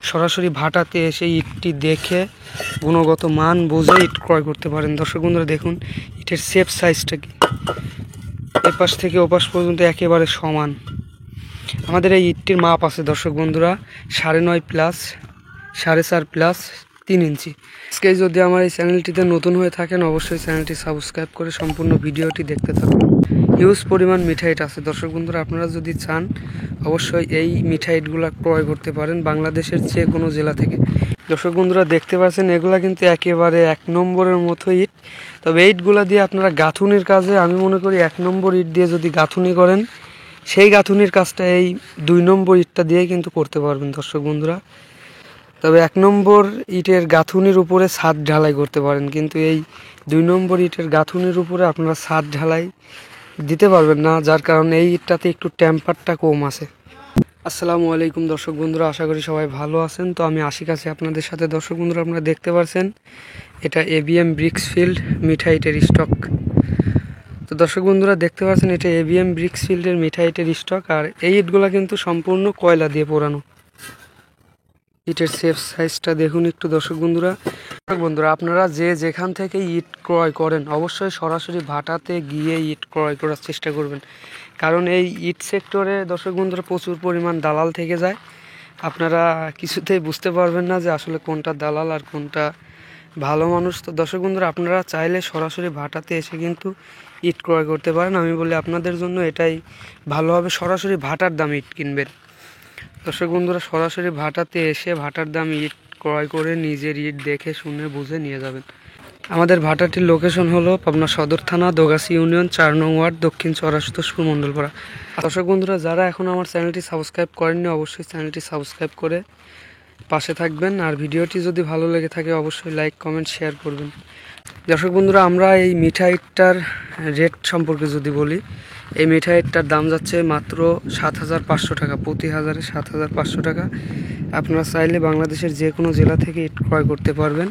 সরাসরি ভাটাতে এসে ইটটি দেখে গুণগত মান বুঝে ইট ক্রয় করতে পারেন। দর্শক বন্ধুরা দেখুন ইটের শেপ সাইজটা কি, এপাশ থেকে ওপাশ পর্যন্ত একেবারে সমান। আমাদের এই ইটটির মাপ আছে দর্শক বন্ধুরা 9.5 প্লাস 4.5 প্লাস 3 ইঞ্চি। আজকে যদি আমার এই চ্যানেলটিতে নতুন হয়ে থাকেন অবশ্যই চ্যানেলটি সাবস্ক্রাইব করে সম্পূর্ণ ভিডিওটি দেখতে থাকুন। হিউজ পরিমাণ মিঠাইট আছে দর্শক বন্ধুরা, আপনারা যদি চান অবশ্যই এই মিঠাইটগুলো ক্রয় করতে পারেন বাংলাদেশের যে কোনো জেলা থেকে। দর্শক বন্ধুরা দেখতে পাচ্ছেন এগুলা কিন্তু একেবারে 1 নম্বরের মতো ইট। তবে ইটগুলা দিয়ে আপনারা গাঁথুনির কাজে আমি মনে করি 1 নম্বর ইট দিয়ে যদি গাঁথুনি করেন সেই গাঁথুনির কাজটা এই 2 নম্বর ইটটা দিয়ে কিন্তু করতে পারবেন দর্শক বন্ধুরা। তবে 1 নম্বর ইটের গাঁথুনির উপরে ছাদ ঢালাই করতে পারেন, কিন্তু এই 2 নম্বর ইটের গাঁথুনির উপরে আপনারা ছাদ ঢালাই দিতে পারবেন না, যার কারণে এই ইটটাতে একটু টেম্পারটা কম আছে। আসসালামু আলাইকুম দর্শক বন্ধুরা, আশা করি সবাই ভালো আছেন। তো আমি আশিক আছি আপনাদের সাথে। দর্শক বন্ধুরা আপনারা দেখতে পাচ্ছেন এটা এবিএম ব্রিক্সফিল্ড মিঠাইটের স্টক। তো দর্শক বন্ধুরা দেখতে পাচ্ছেন এটা এবিএম ব্রিক্সফিল্ডের মিঠাইটের স্টক, আর এই ইটগুলো কিন্তু সম্পূর্ণ কয়লা দিয়ে পোড়ানো। ইটের শেপ সাইজটা দেখুন একটু দর্শক বন্ধুরা। আপনারা যে যেখান থেকে ইট ক্রয় করেন অবশ্যই সরাসরি ভাটাতে গিয়ে ইট ক্রয় করার চেষ্টা করবেন, কারণ এই ইট সেক্টরে দর্শক বন্ধুরা প্রচুর পরিমাণ দালাল থেকে যায়। আপনারা কিছুতেই বুঝতে পারবেন না যে আসলে কোনটা দালাল আর কোনটা ভালো মানুষ। তো দর্শক বন্ধুরা আপনারা চাইলে সরাসরি ভাটাতে এসে কিন্তু ইট ক্রয় করতে পারেন। আমি বলি আপনাদের জন্য এটাই ভালো হবে, সরাসরি ভাটার দামে ইট কিনবেন। দর্শক বন্ধুরা সরাসরি ভাটাতে এসে ভাটার দাম ইট ক্রয় করে নিজের ইট দেখে শুনে বুঝে নিয়ে যাবেন। আমাদের ভাটাটির লোকেশন হলো পাবনা সদর থানা, দোগাছি ইউনিয়ন, 4 নং ওয়ার্ড, দক্ষিণ চরাসুতোষপুর মণ্ডলপাড়া। দর্শক বন্ধুরা যারা এখন আমার চ্যানেলটি সাবস্ক্রাইব করেননি অবশ্যই চ্যানেলটি সাবস্ক্রাইব করে পাশে থাকবেন, আর ভিডিওটি যদি ভালো লেগে থাকে অবশ্যই লাইক কমেন্ট শেয়ার করবেন। দর্শক বন্ধুরা আমরা এই মিঠাইটার রেট সম্পর্কে যদি বলি, এই মিঠাইটার দাম যাচ্ছে মাত্র 7,500 টাকা, প্রতি হাজারে 7,500 টাকা। আপনারা চাইলে বাংলাদেশের যে কোনো জেলা থেকে ইট ক্রয় করতে পারবেন।